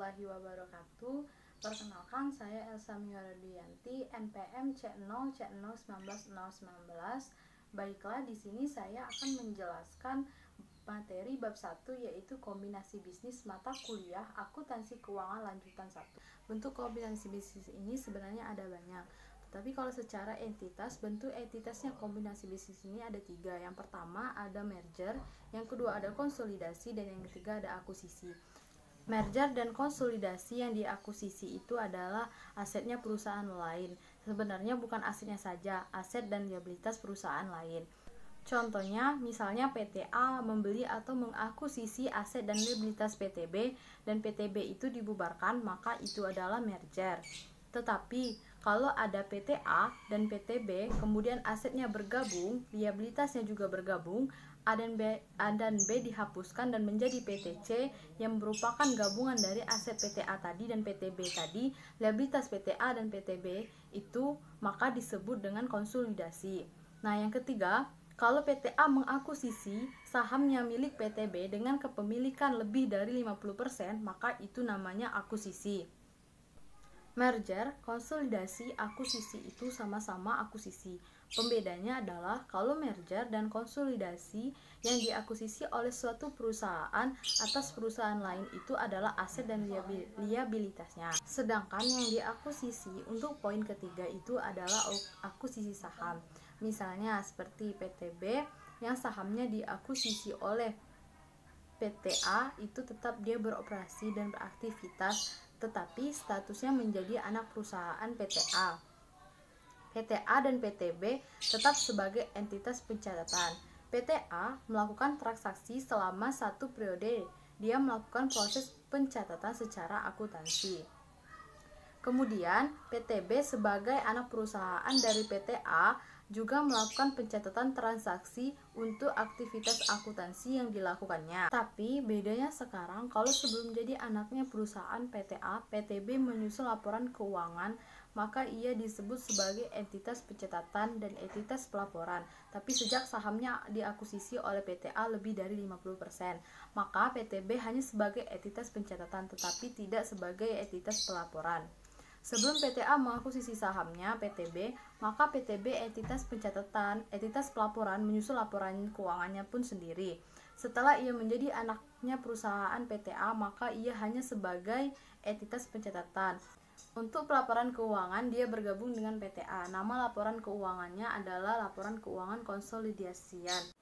warahmatullahi wabarakatuh. Perkenalkan, saya Elsa Miharadianti, NPM C0C01919. Baiklah, di sini saya akan menjelaskan materi bab 1, yaitu kombinasi bisnis mata kuliah akuntansi keuangan lanjutan 1. Bentuk kombinasi bisnis ini sebenarnya ada banyak, tetapi kalau secara entitas, bentuk entitasnya kombinasi bisnis ini ada 3. Yang pertama ada merger, yang kedua ada konsolidasi, dan yang ketiga ada akuisisi. Merger dan konsolidasi yang diakuisisi itu adalah asetnya perusahaan lain. Sebenarnya bukan asetnya saja, aset dan liabilitas perusahaan lain. Contohnya, misalnya PTA membeli atau mengakuisisi aset dan liabilitas PTB, dan PTB itu dibubarkan, maka itu adalah merger. Tetapi, kalau ada PTA dan PTB, kemudian asetnya bergabung, liabilitasnya juga bergabung, A dan B dihapuskan dan menjadi PTC yang merupakan gabungan dari aset PTA tadi dan PTB tadi, liabilitas PTA dan PTB itu, maka disebut dengan konsolidasi. Nah, yang ketiga, kalau PTA mengakuisisi sahamnya milik PTB dengan kepemilikan lebih dari 50%, maka itu namanya akuisisi. Merger, konsolidasi, akuisisi itu sama-sama akuisisi. Pembedanya adalah kalau merger dan konsolidasi yang diakuisisi oleh suatu perusahaan atas perusahaan lain itu adalah aset dan liabilitasnya. Sedangkan yang diakuisisi untuk poin ketiga itu adalah akuisisi saham. Misalnya seperti PTB yang sahamnya diakuisisi oleh PTA, itu tetap dia beroperasi dan beraktivitas, tetapi statusnya menjadi anak perusahaan PTA. PTA dan PTB tetap sebagai entitas pencatatan. PTA melakukan transaksi selama 1 periode. Dia melakukan proses pencatatan secara akuntansi. Kemudian PTB sebagai anak perusahaan dari PTA juga melakukan pencatatan transaksi untuk aktivitas akuntansi yang dilakukannya. Tapi bedanya sekarang, kalau sebelum jadi anaknya perusahaan PTA, PTB menyusun laporan keuangan, maka ia disebut sebagai entitas pencatatan dan entitas pelaporan. Tapi sejak sahamnya diakuisisi oleh PTA lebih dari 50%, maka PTB hanya sebagai entitas pencatatan tetapi tidak sebagai entitas pelaporan. Sebelum PTA mengakuisisi sahamnya PTB, maka PTB entitas pencatatan, entitas pelaporan menyusun laporan keuangannya pun sendiri. Setelah ia menjadi anaknya perusahaan PTA, maka ia hanya sebagai entitas pencatatan. Untuk pelaporan keuangan, dia bergabung dengan PTA. Nama laporan keuangannya adalah laporan keuangan konsolidasian.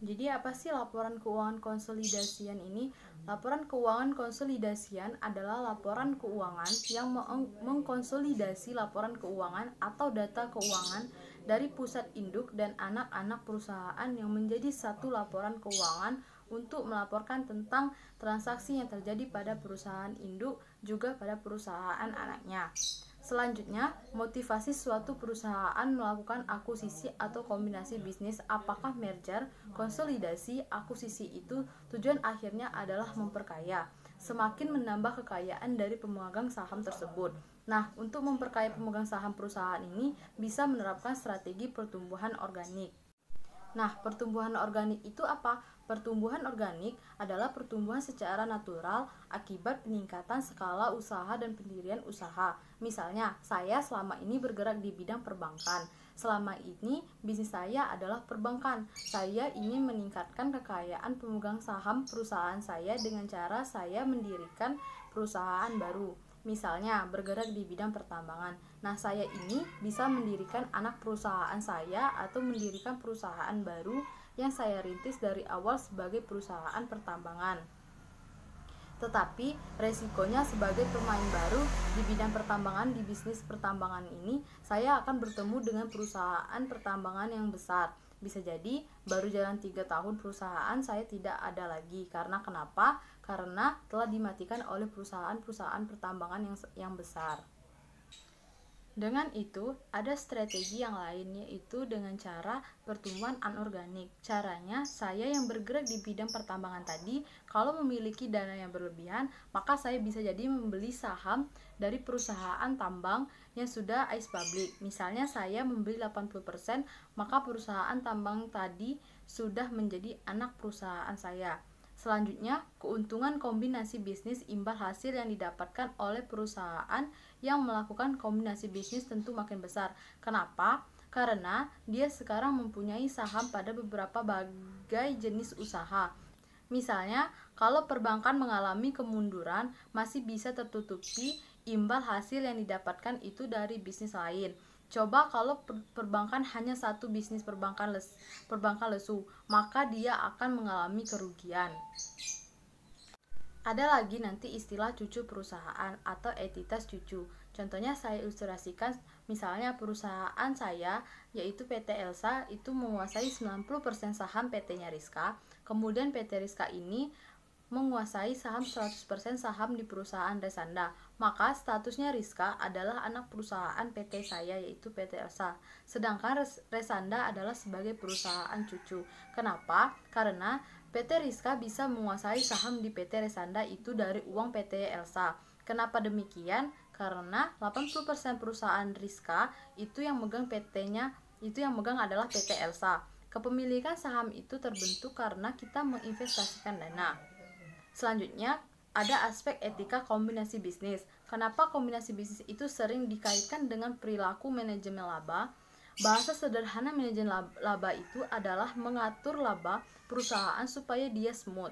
Jadi apa sih laporan keuangan konsolidasian ini? Laporan keuangan konsolidasian adalah laporan keuangan yang mengkonsolidasi laporan keuangan atau data keuangan dari pusat induk dan anak-anak perusahaan yang menjadi satu laporan keuangan untuk melaporkan tentang transaksi yang terjadi pada perusahaan induk juga pada perusahaan anaknya. Selanjutnya, motivasi suatu perusahaan melakukan akuisisi atau kombinasi bisnis, apakah merger, konsolidasi, akuisisi itu tujuan akhirnya adalah memperkaya, semakin menambah kekayaan dari pemegang saham tersebut. Nah, untuk memperkaya pemegang saham perusahaan ini bisa menerapkan strategi pertumbuhan organik. Nah, pertumbuhan organik itu apa? Pertumbuhan organik adalah pertumbuhan secara natural akibat peningkatan skala usaha dan pendirian usaha. Misalnya, saya selama ini bergerak di bidang perbankan. Selama ini bisnis saya adalah perbankan. Saya ingin meningkatkan kekayaan pemegang saham perusahaan saya dengan cara saya mendirikan perusahaan baru. Misalnya bergerak di bidang pertambangan. Nah, saya ini bisa mendirikan anak perusahaan saya atau mendirikan perusahaan baru yang saya rintis dari awal sebagai perusahaan pertambangan. Tetapi resikonya sebagai pemain baru di bidang pertambangan, di bisnis pertambangan ini, saya akan bertemu dengan perusahaan pertambangan yang besar. Bisa jadi baru jalan 3 tahun perusahaan saya tidak ada lagi. Karena kenapa? Karena telah dimatikan oleh perusahaan-perusahaan pertambangan yang besar. Dengan itu, ada strategi yang lain, yaitu dengan cara pertumbuhan anorganik. Caranya, saya yang bergerak di bidang pertambangan tadi, kalau memiliki dana yang berlebihan, maka saya bisa jadi membeli saham dari perusahaan tambang yang sudah ICE public. Misalnya saya membeli 80%, maka perusahaan tambang tadi sudah menjadi anak perusahaan saya. Selanjutnya, keuntungan kombinasi bisnis imbal hasil yang didapatkan oleh perusahaan yang melakukan kombinasi bisnis tentu makin besar. Kenapa? Karena dia sekarang mempunyai saham pada beberapa bagai jenis usaha. Misalnya, kalau perbankan mengalami kemunduran, masih bisa tertutupi imbal hasil yang didapatkan itu dari bisnis lain. Coba kalau perbankan hanya satu bisnis perbankan lesu, maka dia akan mengalami kerugian. Ada lagi nanti istilah cucu perusahaan atau entitas cucu. Contohnya saya ilustrasikan, misalnya perusahaan saya yaitu PT Elsa itu menguasai 90% saham PT-nya Rizka. Kemudian PT Rizka ini menguasai saham 100% saham di perusahaan Resanda. Maka statusnya Rizka adalah anak perusahaan PT saya yaitu PT Elsa. Sedangkan Resanda adalah sebagai perusahaan cucu. Kenapa? Karena PT Rizka bisa menguasai saham di PT Resanda itu dari uang PT Elsa. Kenapa demikian? Karena 80% perusahaan Rizka itu yang megang PT-nya, itu yang megang adalah PT Elsa. Kepemilikan saham itu terbentuk karena kita menginvestasikan dana. Selanjutnya, ada aspek etika kombinasi bisnis. Kenapa kombinasi bisnis itu sering dikaitkan dengan perilaku manajemen laba? Bahasa sederhana manajemen laba itu adalah mengatur laba perusahaan supaya dia smooth.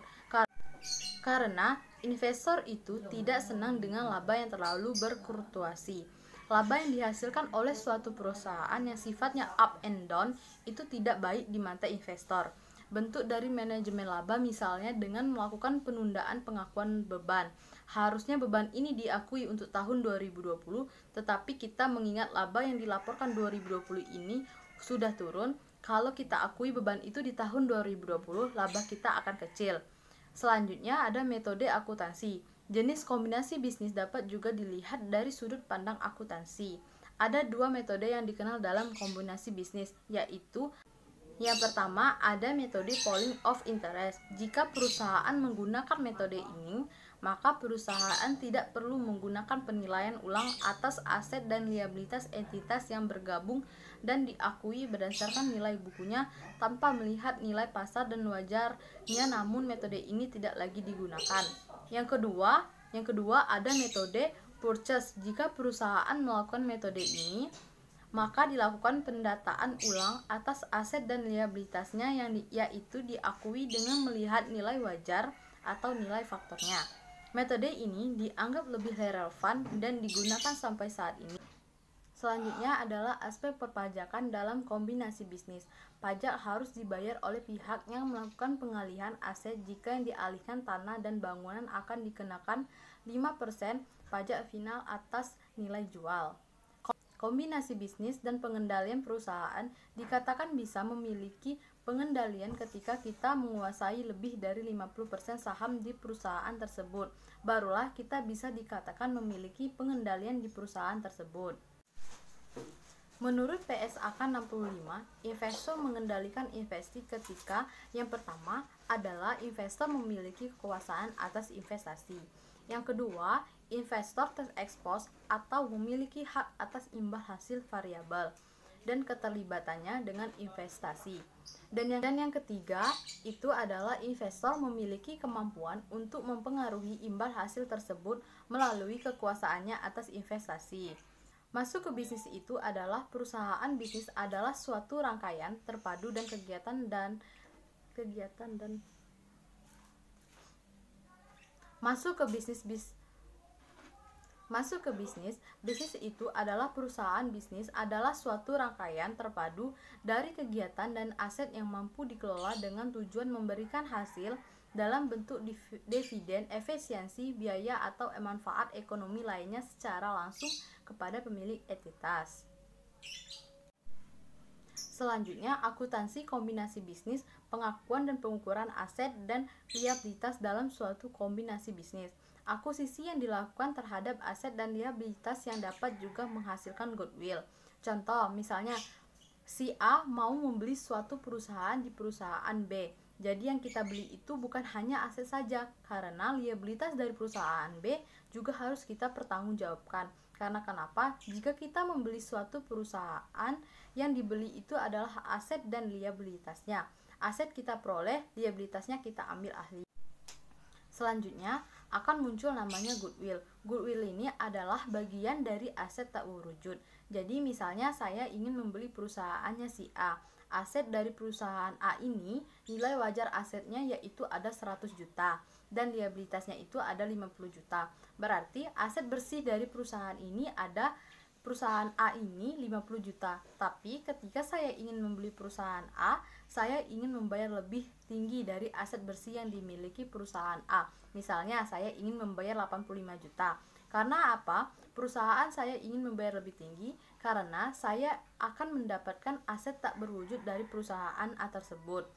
Karena investor itu tidak senang dengan laba yang terlalu berfluktuasi. Laba yang dihasilkan oleh suatu perusahaan yang sifatnya up and down itu tidak baik di mata investor. Bentuk dari manajemen laba misalnya dengan melakukan penundaan pengakuan beban. Harusnya beban ini diakui untuk tahun 2020, tetapi kita mengingat laba yang dilaporkan 2020 ini sudah turun. Kalau kita akui beban itu di tahun 2020, laba kita akan kecil. Selanjutnya ada metode akuntansi. Jenis kombinasi bisnis dapat juga dilihat dari sudut pandang akuntansi. Ada dua metode yang dikenal dalam kombinasi bisnis, yaitu yang pertama, ada metode pooling of interest. Jika perusahaan menggunakan metode ini, maka perusahaan tidak perlu menggunakan penilaian ulang atas aset dan liabilitas entitas yang bergabung dan diakui berdasarkan nilai bukunya tanpa melihat nilai pasar dan wajarnya, namun metode ini tidak lagi digunakan. Yang kedua ada metode purchase. Jika perusahaan melakukan metode ini, maka dilakukan pendataan ulang atas aset dan liabilitasnya yang yaitu diakui dengan melihat nilai wajar atau nilai faktornya. Metode ini dianggap lebih relevan dan digunakan sampai saat ini. Selanjutnya adalah aspek perpajakan dalam kombinasi bisnis. Pajak harus dibayar oleh pihak yang melakukan pengalihan aset. Jika yang dialihkan tanah dan bangunan akan dikenakan 5% pajak final atas nilai jual. Kombinasi bisnis dan pengendalian perusahaan dikatakan bisa memiliki pengendalian ketika kita menguasai lebih dari 50% saham di perusahaan tersebut. Barulah kita bisa dikatakan memiliki pengendalian di perusahaan tersebut. Menurut PSAK 65, investor mengendalikan investasi ketika yang pertama adalah investor memiliki kekuasaan atas investasi. Yang kedua, investor terekspos atau memiliki hak atas imbal hasil variabel dan keterlibatannya dengan investasi. Dan yang ketiga, itu adalah investor memiliki kemampuan untuk mempengaruhi imbal hasil tersebut melalui kekuasaannya atas investasi. Masuk ke bisnis itu adalah perusahaan bisnis adalah suatu rangkaian terpadu dan kegiatan Masuk ke bisnis itu adalah perusahaan bisnis adalah suatu rangkaian terpadu dari kegiatan dan aset yang mampu dikelola dengan tujuan memberikan hasil dalam bentuk dividen, efisiensi, biaya atau manfaat ekonomi lainnya secara langsung kepada pemilik entitas. Selanjutnya, akuntansi kombinasi bisnis, pengakuan dan pengukuran aset dan liabilitas dalam suatu kombinasi bisnis. Akuisisi yang dilakukan terhadap aset dan liabilitas yang dapat juga menghasilkan goodwill. Contoh, misalnya si A mau membeli suatu perusahaan di perusahaan B. Jadi yang kita beli itu bukan hanya aset saja, karena liabilitas dari perusahaan B juga harus kita pertanggungjawabkan. Karena kenapa? Jika kita membeli suatu perusahaan, yang dibeli itu adalah aset dan liabilitasnya. Aset kita peroleh, liabilitasnya kita ambil alih. Selanjutnya akan muncul namanya goodwill. Goodwill ini adalah bagian dari aset tak berwujud. Jadi misalnya saya ingin membeli perusahaannya si A. Aset dari perusahaan A ini, nilai wajar asetnya yaitu ada 100 juta dan liabilitasnya itu ada 50 juta. Berarti aset bersih dari perusahaan ini ada perusahaan A ini 50 juta. Tapi ketika saya ingin membeli perusahaan A, saya ingin membayar lebih tinggi dari aset bersih yang dimiliki perusahaan A. Misalnya saya ingin membayar 85 juta. Karena apa? Perusahaan saya ingin membayar lebih tinggi karena saya akan mendapatkan aset tak berwujud dari perusahaan A tersebut.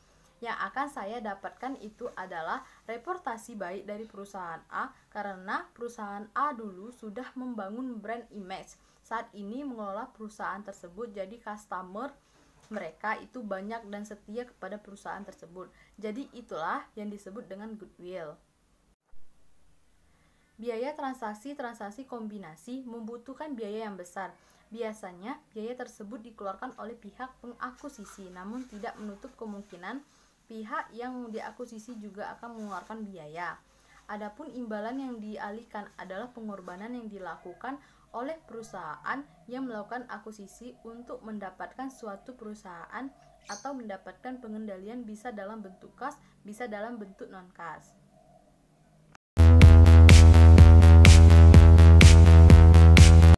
Yang akan saya dapatkan itu adalah reputasi baik dari perusahaan A karena perusahaan A dulu sudah membangun brand image. Saat ini mengelola perusahaan tersebut, jadi customer mereka itu banyak dan setia kepada perusahaan tersebut. Jadi itulah yang disebut dengan goodwill. Biaya transaksi kombinasi membutuhkan biaya yang besar. Biasanya biaya tersebut dikeluarkan oleh pihak pengakuisisi, namun tidak menutup kemungkinan pihak yang diakuisisi juga akan mengeluarkan biaya. Adapun imbalan yang dialihkan adalah pengorbanan yang dilakukan oleh perusahaan yang melakukan akuisisi untuk mendapatkan suatu perusahaan atau mendapatkan pengendalian, bisa dalam bentuk kas, bisa dalam bentuk non kas.